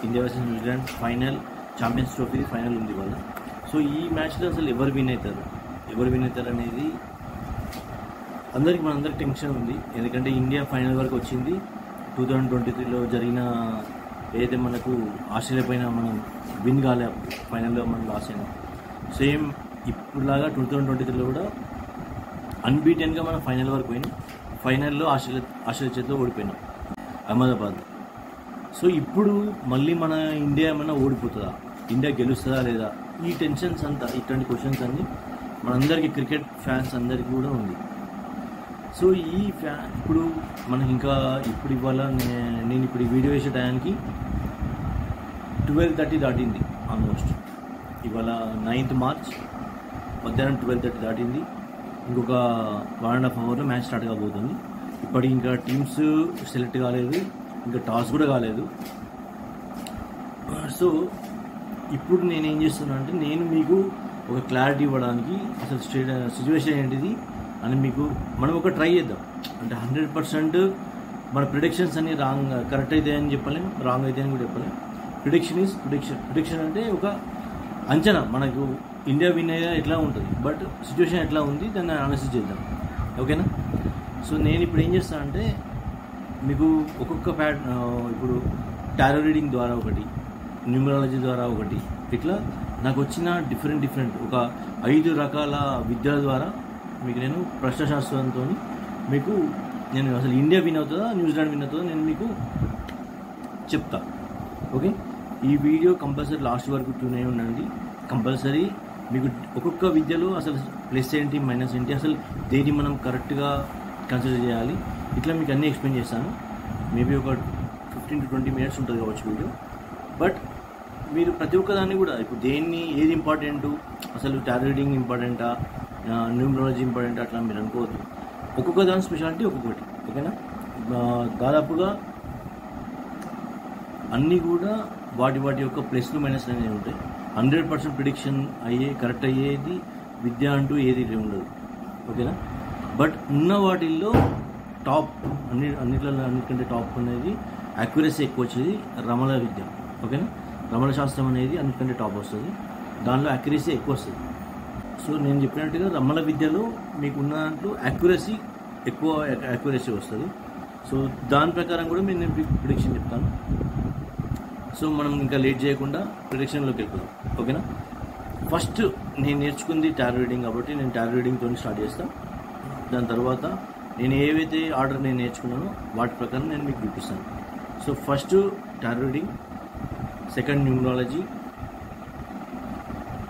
India versus New Zealand final, champions trophy final ఉంది వాళ్ళ. So ఈ మ్యాచ్లో అసలు ఎవరు విన్ అవుతారు అనేది మనందరికి టెన్షన్ ఉంది. ఎందుకంటే ఇండియా ఫైనల్ వరకు వచ్చింది. 2023లో జరిగిన ఏదైతే మనకు ఆస్ట్రేలియా పైన మనం విన్ కాలే, ఫైనల్లో మనం లాస్ అయినాం. సేమ్ ఇప్పుడులాగా 2023లో కూడా అన్బీటెన్గా మనం ఫైనల్ వరకు పోయినాం. ఫైనల్లో ఆస్ట్రేలియా చేతిలో ఓడిపోయినాం అహ్మదాబాద్. సో ఇప్పుడు మళ్ళీ మన ఇండియా ఏమైనా ఓడిపోతుందా, ఇండియా గెలుస్తుందా లేదా, ఈ టెన్షన్స్ అంతా, ఇట్లాంటి క్వశ్చన్స్ అన్నీ మనందరికీ, క్రికెట్ ఫ్యాన్స్ అందరికీ కూడా ఉంది. సో ఇప్పుడు మనకి ఇంకా ఇవాళ నేను ఇప్పుడు ఈ వీడియో వేసే టైంకి 12:30 దాటింది ఆల్మోస్ట్. ఇవాళ 9th మార్చ్ మధ్యాహ్నం 12:30 దాటింది. ఇంకొక 1.5 అవర్లో మ్యాచ్ స్టార్ట్ కాబోతుంది. ఇప్పటికి ఇంకా టీమ్స్ సెలెక్ట్ కాలేదు, ఇంకా టాస్ కూడా కాలేదు. సో ఇప్పుడు నేనేం చేస్తున్నా అంటే, నేను మీకు ఒక క్లారిటీ ఇవ్వడానికి అసలు సిచ్యువేషన్ ఏంటిది అని మనం ఒక ట్రై చేద్దాం. అంటే 100% మన ప్రిడిక్షన్స్ అన్ని కరెక్ట్ అయితే అని చెప్పలేం, రాంగ్ అయితే అని కూడా చెప్పలేం. ప్రిడిక్షన్ అంటే ఒక అంచనా, మనకు ఇండియా విన్ అయ్యే ఎట్లా ఉంటుంది, బట్ సిచ్యువేషన్ ఎట్లా ఉంది దాన్ని అనాలిసిస్ చేద్దాం. ఓకేనా? సో నేను ఇప్పుడు ఏం చేస్తాను అంటే, మీకు ఒక్కొక్క ఇప్పుడు టారో రీడింగ్ ద్వారా ఒకటి, న్యూమరాలజీ ద్వారా ఒకటి, ఇట్లా నాకు వచ్చిన డిఫరెంట్ ఒక 5 రకాల విద్యల ద్వారా మీకు నేను ప్రశ్నశాస్త్రంతో నేను అసలు ఇండియా విన్ అవుతుందా, న్యూజిలాండ్ విన్ అవుతుందా నేను మీకు చెప్తా. ఓకే, ఈ వీడియో కంపల్సరీ లాస్ట్ వరకు ట్యూన్ అయి ఉండండి. కంపల్సరీ మీకు ఒక్కొక్క విద్యలో అసలు ప్లస్ ఏంటి, మైనస్ ఏంటి, అసలు దేన్ని మనం కరెక్ట్గా కన్సిడర్ చేయాలి, ఇట్లా మీకు అన్నీ ఎక్స్ప్లెయిన్ చేస్తాను. మేబీ ఒక 15 to 20 minutes ఉంటుంది కావచ్చు వీడియో. బట్ మీరు ప్రతి ఒక్కదాన్ని కూడా ఇప్పుడు ఏది ఇంపార్టెంట్, అసలు టారో రీడింగ్ ఇంపార్టెంటా, న్యూమరాలజీ ఇంపార్టెంటా, అట్లా మీరు అనుకోవద్దు. ఒక్కొక్క దాని స్పెషాలిటీ ఒక్కొక్కటి. ఓకేనా? దాదాపుగా అన్నీ కూడా వాటి యొక్క ప్లస్లు మైనస్లు అనేవి ఉంటాయి. 100% ప్రిడిక్షన్ కరెక్ట్ అయ్యేది విద్య అంటూ ఏది ఉండదు. ఓకేనా? బట్ ఉన్న వాటిల్లో టాప్ అన్నిటికంటే టాప్ అనేది యాక్యురసీ ఎక్కువ వచ్చేది రమణ విద్య. ఓకేనా? రమణ శాస్త్రం అనేది అన్నిటికంటే టాప్ వస్తుంది, దానిలో యాక్యురసీ ఎక్కువ వస్తుంది. సో నేను చెప్పినట్టుగా రమణ విద్యలో మీకు ఉన్న దాంట్లో ఎక్కువ యాక్యురసీ వస్తుంది. సో దాని ప్రకారం కూడా నేను ప్రిడిక్షన్ చెప్తాను. సో మనం ఇంకా లేట్ చేయకుండా ప్రిడిక్షన్లోకి వెళ్ళిపోదాం. ఓకేనా? ఫస్ట్ నేను నేర్చుకుంది టారో రీడింగ్ కాబట్టి నేను టారో రీడింగ్తో స్టార్ట్ చేస్తాను. దాని తర్వాత నేను ఏవైతే ఆర్డర్ నేను నేర్చుకున్నానో వాటి ప్రకారం నేను మీకు చూపిస్తాను. So first tarot reading, second numerology,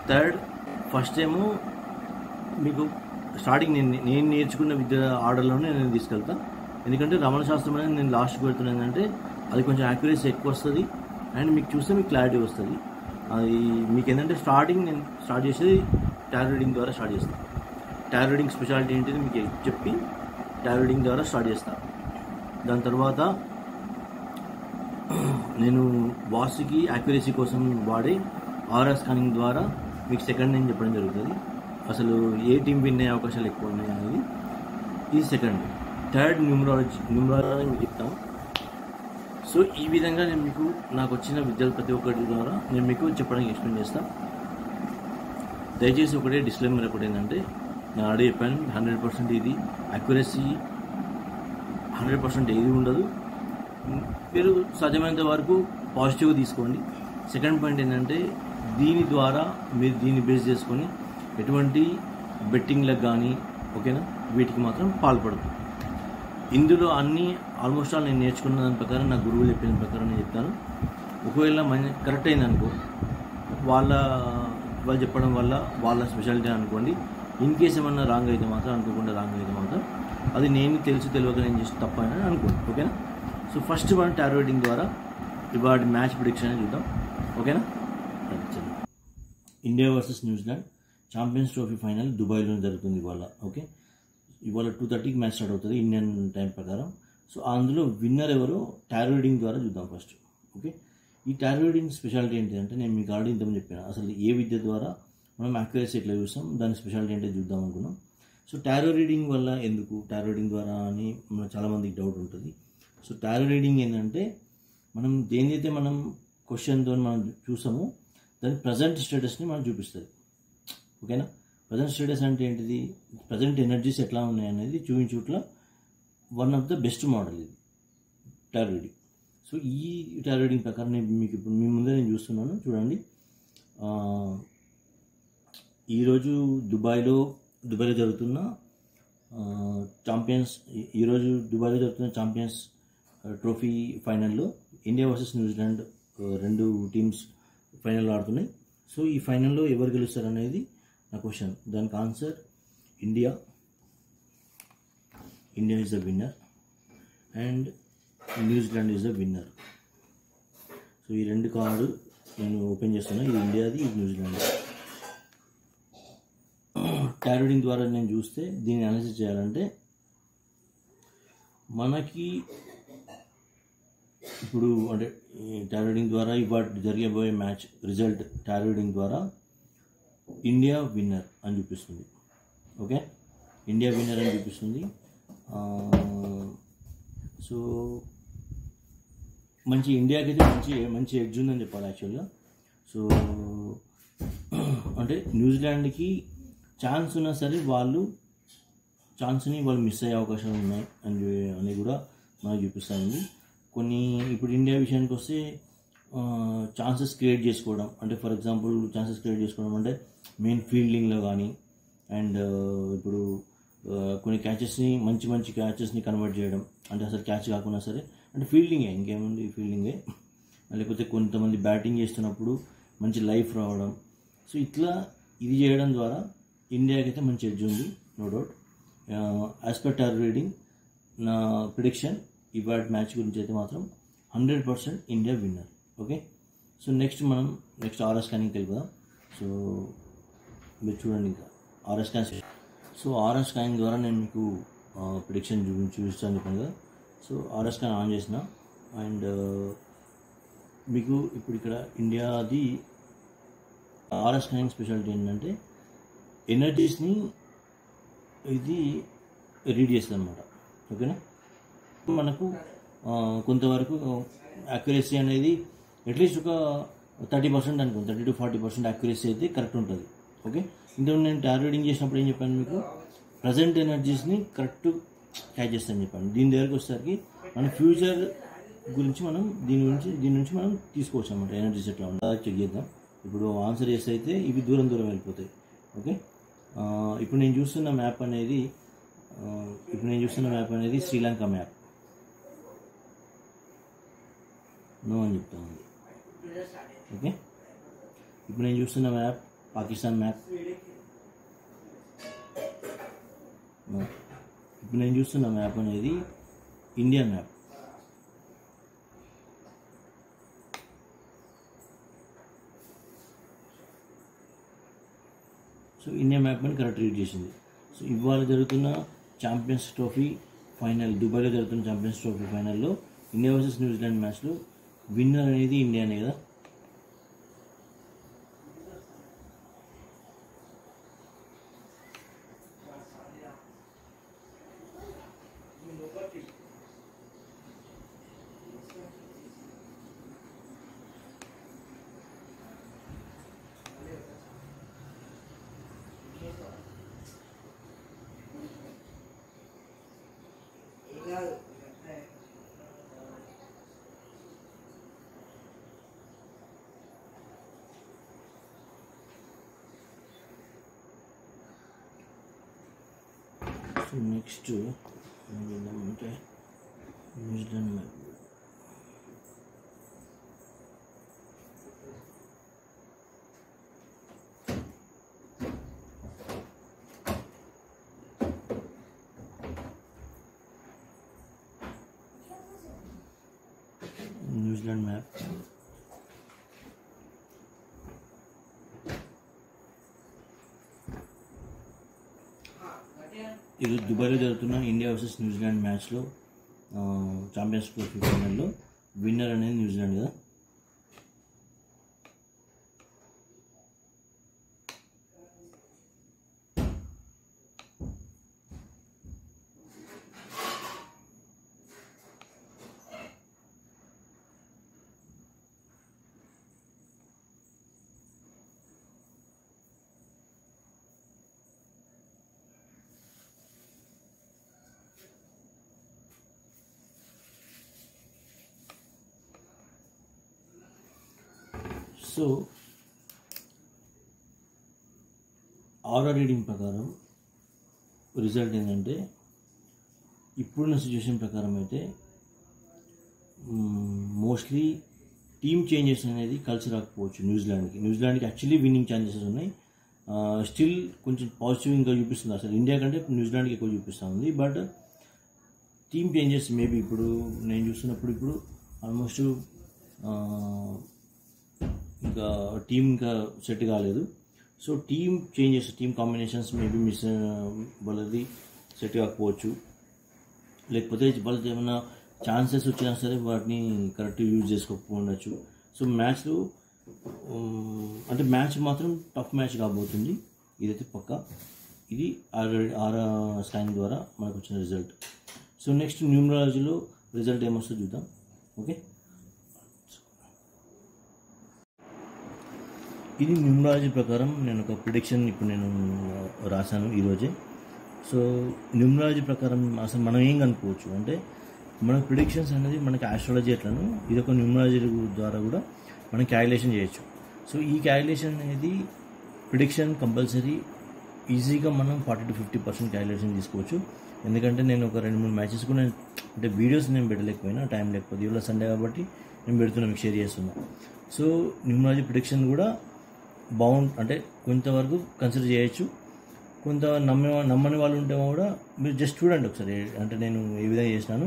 third first ఏమో మీకు స్టార్టింగ్ నేను నేర్చుకున్న విద్య ఆర్డర్లోనే నేను తీసుకెళ్తాను. ఎందుకంటే రమణ శాస్త్రం అనేది నేను లాస్ట్కి పెడుతున్నాను, ఏంటంటే అది కొంచెం యాక్యురసీ ఎక్కువ వస్తుంది అండ్ మీకు చూస్తే మీకు క్లారిటీ వస్తుంది. అది మీకు ఏంటంటే స్టార్టింగ్ నేను స్టార్ట్ చేసేది టారో రీడింగ్ ద్వారా స్టార్ట్ చేస్తాను. టారో రీడింగ్ స్పెషాలిటీ ఏంటిది మీకు చెప్పి టారో రీడింగ్ ద్వారా స్టార్ట్ చేస్తాను. దాని తర్వాత నేను వాస్తుకి యాక్యురసీ కోసం వాడే ఆరా స్కానింగ్ ద్వారా మీకు సెకండ్ నేను చెప్పడం జరుగుతుంది. అసలు ఏ టీం విన్ అయ్యే అవకాశాలు ఎక్కువ ఉన్నాయి అనేది ఇది సెకండ్. థర్డ్ న్యూమరాలజీ మీకు చెప్తాను. సో ఈ విధంగా నేను మీకు నాకు వచ్చిన విద్యలు ప్రతి ఒక్కటి ద్వారా నేను మీకు చెప్పడానికి ఎక్స్ప్లెయిన్ చేస్తాను. దయచేసి ఒకటే డిస్క్లైమర్ ఒకటి ఏంటంటే, నేను ఆల్రెడీ చెప్పాను 100% ఇది యాక్యురసీ 100% ఏది ఉండదు. మీరు సాధ్యమైనంత వరకు పాజిటివ్గా తీసుకోండి. సెకండ్ పాయింట్ ఏంటంటే, దీని ద్వారా మీరు దీన్ని బేస్ చేసుకొని ఎటువంటి బెట్టింగ్లకు కానీ ఓకేనా వీటికి మాత్రం పాల్పడదు. ఇందులో అన్నీ ఆల్మోస్ట్ ఆల్ నేను నేర్చుకున్న దాని ప్రకారం నా గురువులు చెప్పిన ప్రకారం నేను చెప్తాను. ఒకవేళ కరెక్ట్ అయిందనుకో వాళ్ళు చెప్పడం వల్ల వాళ్ళ స్పెషాలిటీ అనుకోండి. ఇన్ కేస్ ఏమన్నా రాంగ్ అయితే మాత్రం, అనుకోకుండా రాంగ్ అయితే మాత్రం అది నేను తెలియక నేను చేసి తప్ప అని అనుకోండి. ఓకేనా? సో ఫస్ట్ మనం టారో రీడింగ్ ద్వారా ఇవాళ మ్యాచ్ ప్రిడిక్షన్ చూద్దాం. ఓకేనా? India versus New Zealand champions trophy final దుబాయ్లో జరుగుతుంది ఇవాళ. ఓకే, ఇవాళ 2:30కి మ్యాచ్ స్టార్ట్ అవుతుంది ఇండియన్ టైం ప్రకారం. సో అందులో విన్నర్ ఎవరో టారో రీడింగ్ ద్వారా చూద్దాం ఫస్ట్. ఓకే, ఈ టారో రీడింగ్ స్పెషాలిటీ ఏంటంటే, నేను మీకు ఆల్రెడీ ఇంతకుముందు చెప్పాను అసలు ఏ విద్య ద్వారా మనం యాక్యురసీ ఎట్లా చూస్తాం, దాని స్పెషాలిటీ ఏంటో చూద్దాం అనుకున్నాం. సో టారో రీడింగ్ వల్ల ఎందుకు టారో రీడింగ్ ద్వారా అని చాలామందికి డౌట్ ఉంటుంది. సో టారో రీడింగ్ ఏంటంటే, మనం దేనిదైతే మనం క్వశ్చన్తో మనం చూసాము, దాని ప్రజెంట్ స్టేటస్ని మనం చూపిస్తుంది. ఓకేనా? ప్రజెంట్ స్టేటస్ అంటే ఏంటిది? ప్రజెంట్ ఎనర్జీస్ ఎట్లా ఉన్నాయి అనేది చూపించుట్ల one of the best model ఇది టారో రీడింగ్. సో ఈ టారో రీడింగ్ ప్రకారం మీకు ఇప్పుడు మీ ముందే నేను చూస్తున్నాను, చూడండి. ఈరోజు దుబాయ్లో జరుగుతున్న ఈరోజు దుబాయ్లో జరుగుతున్న ఛాంపియన్స్ ట్రోఫీ ఫైనల్లో ఇండియా వర్సెస్ న్యూజిలాండ్ 2 టీమ్స్ ఫైనల్లో ఆడుతున్నాయి. సో ఈ ఫైనల్లో ఎవరు గెలుస్తారు అనేది నా క్వశ్చన్. దానికి answer India is the winner and New Zealand is the winner. So ఈ 2 కార్డు నేను ఓపెన్ చేస్తున్నా, ఇది ఇండియాది, ఇది న్యూజిలాండ్. టారో రీడింగ్ ద్వారా నేను చూస్తే దీన్ని అనాలిసిస్ చేయాలంటే మనకి ఇప్పుడు అంటే టారో రీడింగ్ ద్వారా ఇవాళ జరిగబోయే మ్యాచ్ రిజల్ట్ టారో రీడింగ్ ద్వారా ఇండియా విన్నర్ అని చూపిస్తుంది. ఓకే, ఇండియా విన్నర్ అని చూపిస్తుంది. సో ఇండియాకి అయితే మంచి ఎడ్జ్ ఉందని చెప్పాలి యాక్చువల్గా. సో అంటే న్యూజిలాండ్కి ఛాన్స్ ఉన్నా సరే ఛాన్స్ని వాళ్ళు మిస్ అయ్యే అవకాశాలు ఉన్నాయి అని కూడా మనకు చూపిస్తుంది. ఇప్పుడు ఇండియా విషయానికి వస్తే ఛాన్సెస్ క్రియేట్ చేసుకోవడం అంటే, ఫర్ ఎగ్జాంపుల్ ఛాన్సెస్ క్రియేట్ చేసుకోవడం అంటే మెయిన్ ఫీల్డింగ్లో కానీ, అండ్ ఇప్పుడు కొన్ని క్యాచెస్ని మంచి క్యాచెస్ని కన్వర్ట్ చేయడం, అంటే అసలు క్యాచ్ కాకుండా సరే అంటే ఫీల్డింగే, ఇంకేముంది ఫీల్డింగే. లేకపోతే కొంతమంది బ్యాటింగ్ చేస్తున్నప్పుడు మంచి లైఫ్ రావడం. సో ఇట్లా ఇది చేయడం ద్వారా ఇండియాకి అయితే మంచి ఎడ్జ్ ఉంది, no doubt. As per tarot reading నా ప్రిడిక్షన్ ఇవాళ మ్యాచ్ గురించి అయితే మాత్రం 100% India winner. Okay, so next RS స్కానింగ్కి వెళ్ళిపోదాం. సో మీరు చూడండి, ఇంకా RS scan. So RS scanning ద్వారా నేను మీకు ప్రిడిక్షన్ చూపిస్తాను చెప్పాను కదా. సో ఆర్ఎస్ స్కాన్ ఆన్ చేసిన అండ్ మీకు ఇప్పుడు ఇక్కడ ఇండియాది ఆర్ఎస్ స్కానింగ్ స్పెషాలిటీ ఏంటంటే ఎనర్జీస్ని ఇది రీడ్ చేస్తుంది అనమాట. ఓకేనా? మనకు కొంతవరకు యాక్యురసీ అనేది అట్లీస్ట్ ఒక 30% అనుకోండి, 30 to 40% యాక్యురసీ అయితే కరెక్ట్ ఉంటుంది. ఓకే, ఇంతకు నేను టారో రీడింగ్ చేసినప్పుడు ఏం చెప్పాను మీకు, ప్రజెంట్ ఎనర్జీస్ని కరెక్ట్ క్యాచ్ చేస్తాను చెప్పాను. దీని దగ్గరకు వచ్చేసరికి మన ఫ్యూచర్ గురించి మనం దీని నుంచి మనం తీసుకోవచ్చు అనమాట. ఎనర్జీస్ ఎట్లా ఉంటుందో చెక్ చేద్దాం. ఇప్పుడు ఆన్సర్ చేస్తే అయితే ఇవి దూరం వెళ్ళిపోతాయి. ఓకే, ఇప్పుడు నేను చూస్తున్న మ్యాప్ అనేది శ్రీలంక మ్యాప్. నో అని చెప్తాను. ఓకే, ఇప్పుడు నేను చూస్తున్న మ్యాప్ పాకిస్తాన్ మ్యాప్. ఇప్పుడు నేను చూస్తున్న మ్యాప్ అనేది India map. So India map అని కరెక్ట్ రీడ్ చేసింది. సో ఇవాళ జరుగుతున్న ఛాంపియన్స్ ట్రోఫీ ఫైనల్, దుబాయ్లో జరుగుతున్న ఛాంపియన్స్ ట్రోఫీ ఫైనల్లో ఇండియా వర్సెస్ న్యూజిలాండ్ మ్యాచ్లో విన్నర్ అనేది ఇండియానే కదా. సో నెక్స్ట్ ఏంటంటే న్యూజిలాండ్ మ్యాప్. న్యూజిలాండ్ మ్యాప్ ఇది దుబాయ్లో జరుగుతున్న ఇండియా వర్సెస్ న్యూజిలాండ్ మ్యాచ్లో ఛాంపియన్స్ ట్రోఫీ ఫైనల్లో విన్నర్ అనేది న్యూజిలాండ్ కదా. సో ఆరా రీడింగ్ ప్రకారం రిజల్ట్ ఏంటంటే ఇప్పుడున్న సిచ్యువేషన్ ప్రకారం అయితే మోస్ట్లీ టీమ్ చేంజెస్ అనేది కలిసి రాకపోవచ్చు. న్యూజిలాండ్కి యాక్చువల్లీ విన్నింగ్ ఛాన్సెస్ ఉన్నాయి. స్టిల్ కొంచెం పాజిటివ్ ఇంకా చూపిస్తుంది. అసలు ఇండియా కంటే న్యూజిలాండ్కి ఎక్కువ చూపిస్తూ ఉంది. బట్ టీమ్ చేంజెస్ మేబీ ఇప్పుడు నేను చూస్తున్నప్పుడు ఇప్పుడు ఆల్మోస్ట్ ఇంకా టీమ్ ఇంకా సెట్ కాలేదు. So team changes, team combinations maybe miss వాళ్ళది సెట్ కాకపోవచ్చు. లేకపోతే వాళ్ళకి ఏమైనా ఛాన్సెస్ వచ్చినా సరే వాటిని కరెక్ట్ యూజ్ చేసుకోకపోవచ్చు. సో మ్యాచ్లో అంటే మ్యాచ్ మాత్రం టఫ్ మ్యాచ్ కాబోతుంది, ఇదైతే పక్కా. ఇది ఆరా స్కానింగ్ ద్వారా మనకు వచ్చిన రిజల్ట్. సో నెక్స్ట్ న్యూమరాలజీలో రిజల్ట్ ఏమొస్తుందో చూద్దాం. ఓకే, ఇది న్యూమరాలజీ ప్రకారం నేను ఒక ప్రిడిక్షన్ ఇప్పుడు నేను రాశాను ఈరోజే. సో న్యూమరాలజీ ప్రకారం అసలు మనం ఏం కనుక్కోవచ్చు అంటే మన ప్రిడిక్షన్స్ అనేది మనకి ఆస్ట్రాలజీ ఎట్లను ఇది ఒక న్యూమరాలజీ ద్వారా కూడా మనం క్యాలిక్యులేషన్ చేయొచ్చు. సో ఈ క్యాలిక్యులేషన్ అనేది ప్రిడిక్షన్ కంపల్సరీ ఈజీగా మనం 40 to 50% క్యాలిక్యులేషన్ తీసుకోవచ్చు. ఎందుకంటే నేను ఒక 2-3 మ్యాచెస్ కూడా అంటే వీడియోస్ నేను పెట్టలేకపోయినా, టైం లేకపోతే, ఇవాళ సండే కాబట్టి నేను పెడుతున్నా, మీకు షేర్ చేస్తున్నా. సో న్యూమరాలజీ ప్రిడిక్షన్ కూడా అంటే కొంతవరకు కన్సిడర్ చేయొచ్చు. కొంత నమ్మని వాళ్ళు ఉంటే కూడా మీరు జస్ట్ చూడండి ఒకసారి, అంటే నేను ఏ విధంగా చేసినాను.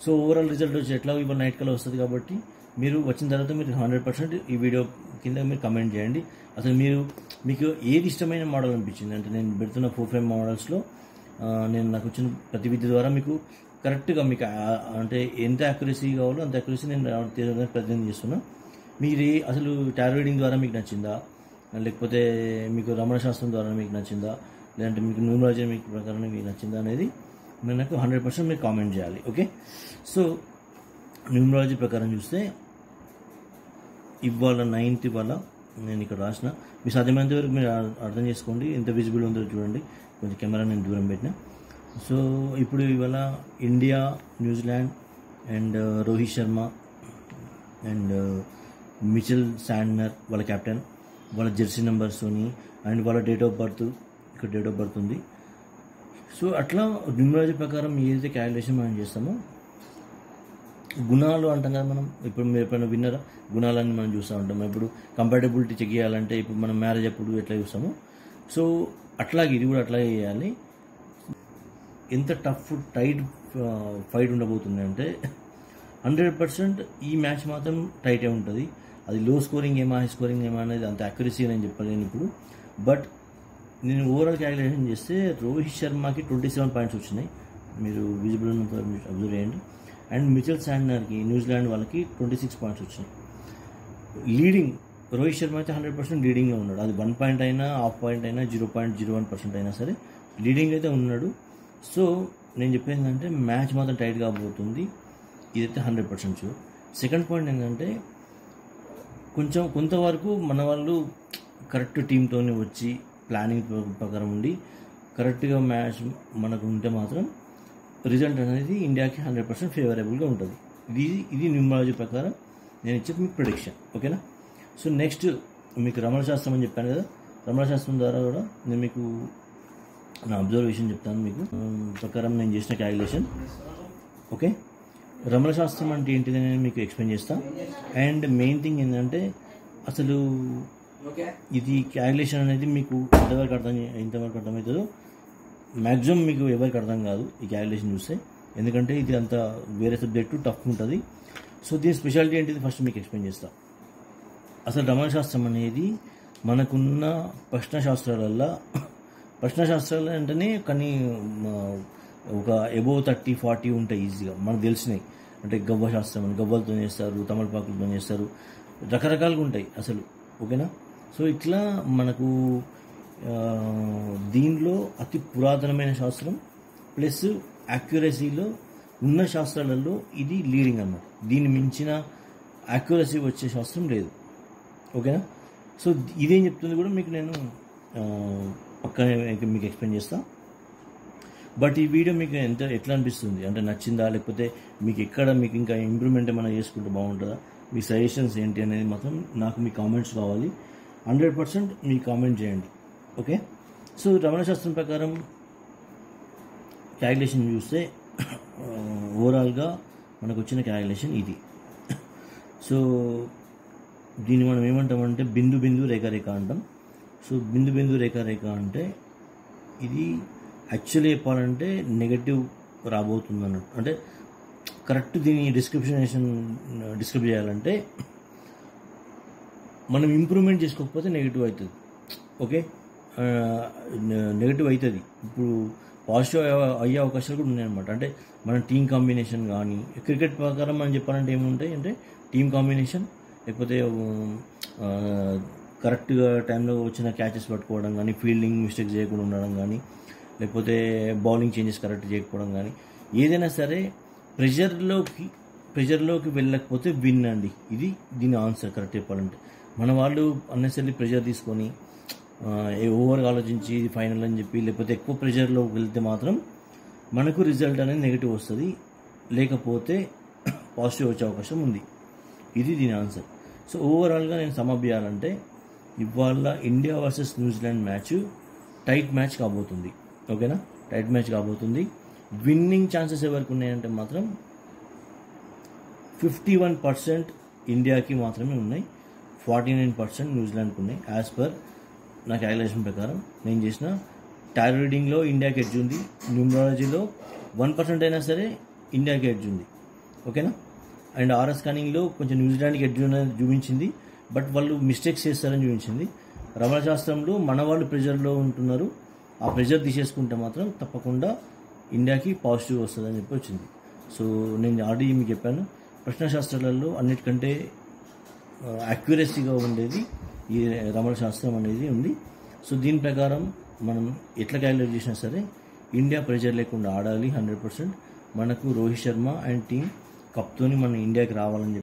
సో ఓవరాల్ రిజల్ట్ వచ్చి ఎట్లా ఇవాళ నైట్ కల్లా వస్తుంది కాబట్టి మీరు వచ్చిన తర్వాత మీరు 100% ఈ వీడియో కింద మీరు కమెంట్ చేయండి. అసలు మీకు ఏది ఇష్టమైన మోడల్ అనిపించింది. అంటే నేను పెడుతున్న 4-5 మోడల్స్లో నేను నాకు వచ్చిన ప్రతి విద్య ద్వారా మీకు కరెక్ట్గా మీకు అంటే ఎంత యాక్యురసీ కావాలో అంత యాక్యురసీ నేను ప్రయత్నం చేస్తున్నా. మీరు అసలు టారో రీడింగ్ ద్వారా మీకు నచ్చిందా, లేకపోతే మీకు రమణ శాస్త్రం ద్వారా మీకు నచ్చిందా, లేదంటే మీకు న్యూమరాలజీ మీకు ప్రకారం మీకు నచ్చిందా అనేది మీరు నాకు 100% మీరు కామెంట్ చేయాలి. ఓకే, సో న్యూమరాలజీ ప్రకారం చూస్తే ఇవాళ 9th ఇవాళ నేను ఇక్కడ రాసిన, మీ సాధ్యమైనంత వరకు మీరు అర్థం చేసుకోండి. ఎంత విజిబుల్ ఉందో చూడండి, కొంచెం కెమెరా నేను దూరం పెట్టిన. సో ఇప్పుడు ఇవాళ India, New Zealand and Rohit Sharma and Mitchell Santner వాళ్ళ కెప్టెన్, వాళ్ళ జెర్సీ నెంబర్స్తోని అండ్ వాళ్ళ డేట్ ఆఫ్ బర్త్, ఇక్కడ డేట్ ఆఫ్ బర్త్ ఉంది. సో అట్లా న్యూమరాలజీ ప్రకారం ఏదైతే క్యాలిక్యులేషన్ మనం చేస్తామో, గుణాలు అంటాం కదా మనం, ఇప్పుడు మీరు ఎప్పుడైనా విన్నారా గుణాలని మనం చూస్తూ ఉంటాం. ఇప్పుడు కంపాటబిలిటీ చెక్ చేయాలంటే ఇప్పుడు మనం మ్యారేజ్ అప్పుడు ఎట్లా చూస్తామో, సో అట్లాగే ఇది కూడా అట్లాగే చేయాలి. ఎంత టఫ్ టైట్ ఫైట్ ఉండబోతుంది అంటే 100% ఈ మ్యాచ్ మాత్రం టైటే ఉంటుంది. అది లో స్కోరింగ్ ఏమా హై స్కోరింగ్ ఏమా అనేది అంత అక్యురసీ నేను చెప్పలేను ఇప్పుడు. బట్ నేను ఓవరాల్ క్యాలిక్యులేషన్ చేస్తే రోహిత్ శర్మకి 27 పాయింట్స్ వచ్చినాయి, మీరు విజిబుల్ అబ్జర్వ్ చేయండి. అండ్ మిచెల్ శాంట్నర్కి న్యూజిలాండ్ వాళ్ళకి 26 పాయింట్స్ వచ్చినాయి. లీడింగ్ రోహిత్ శర్మ అయితే 100% లీడింగ్లో ఉన్నాడు. అది 1 పాయింట్ అయినా, హాఫ్ పాయింట్ అయినా, 0.01% అయినా సరే లీడింగ్ అయితే ఉన్నాడు. సో నేను చెప్పేది ఏంటంటే మ్యాచ్ మాత్రం టైట్ కాబోతుంది, ఇదైతే 100% షూర్. సెకండ్ పాయింట్ ఏంటంటే కొంతవరకు మన వాళ్ళు కరెక్ట్ టీంతో వచ్చి ప్లానింగ్ ప్రకారం ఉండి కరెక్ట్గా మ్యాచ్ మనకు ఉంటే మాత్రం రిజల్ట్ అనేది ఇండియాకి 100% ఫేవరబుల్గా ఉంటుంది. ఇది న్యూమరాలజీ ప్రకారం నేను ఇచ్చే మీకు ప్రిడిక్షన్. ఓకేనా? సో నెక్స్ట్ మీకు రమణ శాస్త్రం అని చెప్పాను కదా, రమణ శాస్త్రం ద్వారా కూడా నేను మీకు నా అబ్జర్వేషన్ చెప్తాను. మీకు ప్రకారం నేను చేసిన క్యాలిక్యులేషన్. ఓకే, రమణ శాస్త్రం అంటే ఏంటిది నేను మీకు ఎక్స్ప్లెయిన్ చేస్తాను. అండ్ మెయిన్ థింగ్ ఏంటంటే అసలు ఇది క్యాలిక్యులేషన్ అనేది మీకు ఎంతవరకు అర్థమవుతుందో మ్యాక్సిమం మీకు ఎవరికి అర్థం కాదు ఈ క్యాలిక్యులేషన్ చూస్తే, ఎందుకంటే ఇది అంత వేరే సబ్జెక్టు టఫ్ ఉంటుంది. సో దీని స్పెషాలిటీ ఏంటిది ఫస్ట్ మీకు ఎక్స్ప్లెయిన్ చేస్తాను. అసలు రమణ శాస్త్రం అనేది మనకున్న ప్రశ్నశాస్త్రాలల్లో అంటేనే కానీ ఒక అబోవ్ 30-40 ఉంటాయి ఈజీగా మనకు తెలిసినాయి. అంటే గవ్వ శాస్త్రం అని గవ్వలతో చేస్తారు, తమలపాకులతో చేస్తారు, రకరకాలుగా ఉంటాయి అసలు. ఓకేనా? సో ఇట్లా మనకు దీనిలో అతి పురాతనమైన శాస్త్రం ప్లస్ యాక్యురసీలో ఉన్న శాస్త్రాలలో ఇది లీడింగ్ అన్నమాట. దీన్ని మించిన యాక్యురసీ వచ్చే శాస్త్రం లేదు. ఓకేనా? సో ఇదేం చెప్తుంది కూడా మీకు నేను పక్కనే మీకు ఎక్స్ప్లెయిన్ చేస్తాను. బట్ ఈ వీడియో మీకు ఎట్లా అనిపిస్తుంది, అంటే నచ్చిందా, లేకపోతే మీకు ఎక్కడ మీకు ఇంకా ఇంప్రూవ్మెంట్ ఏమైనా చేసుకుంటే బాగుంటుందా మీ సజెషన్స్ ఏంటి అనేది మాత్రం నాకు మీ కామెంట్స్ కావాలి. 100% మీ కామెంట్ చేయండి. ఓకే. సో రమణ శాస్త్రం ప్రకారం క్యాలిక్యులేషన్ చూస్తే ఓవరాల్గా మనకు వచ్చిన క్యాలిక్యులేషన్ ఇది. సో దీన్ని మనం ఏమంటామంటే బిందు బిందు రేఖ అంటాం. సో బిందు బిందు రేఖ అంటే ఇది యాక్చువల్లీ చెప్పాలంటే నెగటివ్ రాబోతుంది అన్నట్టు. అంటే కరెక్ట్ దీని డిస్క్రిప్ట్ చేయాలంటే మనం ఇంప్రూవ్మెంట్ చేసుకోకపోతే నెగిటివ్ అవుతుంది. ఓకే, నెగిటివ్ అవుతుంది. ఇప్పుడు పాజిటివ్ అయ్యే అవకాశాలు కూడా ఉన్నాయన్నమాట. అంటే మన టీం కాంబినేషన్ కానీ, క్రికెట్ ప్రకారం మనం చెప్పాలంటే ఏముంటాయి అంటే టీం కాంబినేషన్, లేకపోతే కరెక్ట్గా టైంలో వచ్చిన క్యాచెస్ పట్టుకోవడం కానీ, ఫీల్డింగ్ మిస్టేక్స్ చేయకుండా ఉండడం కానీ, లేకపోతే బౌలింగ్ చేంజెస్ కరెక్ట్ చేయకపోవడం కానీ, ఏదైనా సరే ప్రెషర్లోకి వెళ్ళకపోతే విన్ అండి. ఇది దీని ఆన్సర్ కరెక్ట్ చెప్పాలంటే. మన వాళ్ళు అన్నెసరీ ప్రెషర్ తీసుకొని ఓవర్గా ఆలోచించి ఇది ఫైనల్ అని చెప్పి, లేకపోతే ఎక్కువ ప్రెషర్లోకి వెళ్తే మాత్రం మనకు రిజల్ట్ అనేది నెగిటివ్ వస్తుంది, లేకపోతే పాజిటివ్ వచ్చే అవకాశం ఉంది. ఇది దీని ఆన్సర్. సో ఓవరాల్గా నేను సమ్ అప్ చేయాలంటే ఇవాళ India versus New Zealand match tight match కాబోతుంది. ఓకేనా, టైట్ మ్యాచ్ కాబోతుంది. విన్నింగ్ ఛాన్సెస్ ఎవరికి ఉన్నాయంటే మాత్రం 51% ఇండియాకి మాత్రమే ఉన్నాయి, 49% న్యూజిలాండ్కి ఉన్నాయి. యాజ్ పర్ నా క్యాలిక్యులేషన్ ప్రకారం నేను చేసిన టారో రీడింగ్లో ఇండియాకి ఎడ్జ్ ఉంది, న్యూమరాలజీలో 1% అయినా సరే ఇండియాకి ఎడ్జ్ ఉంది. ఓకేనా, అండ్ ఆర్ఎస్ స్కానింగ్లో కొంచెం న్యూజిలాండ్కి ఎడ్జ్ చూపించింది, బట్ వాళ్ళు మిస్టేక్స్ చేస్తారని చూపించింది. రమణ శాస్త్రంలో మన వాళ్ళు ప్రెషర్లో ఉంటున్నారు, ఆ ప్రెషర్ తీసేసుకుంటే మాత్రం తప్పకుండా ఇండియాకి పాజిటివ్ వస్తుందని చెప్పి వచ్చింది. సో నేను ఆల్రెడీ మీకు చెప్పాను, ప్రశ్నశాస్త్రాలలో అన్నిటికంటే యాక్యురసీగా ఉండేది ఈ రమణ శాస్త్రం అనేది ఉంది. సో దీని ప్రకారం మనం ఎట్లా క్యాలిక్యులేట్ చేసినా సరే ఇండియా ప్రెషర్ లేకుండా ఆడాలి 100%. మనకు రోహిత్ శర్మ అండ్ టీం కప్తోని మన ఇండియాకి రావాలని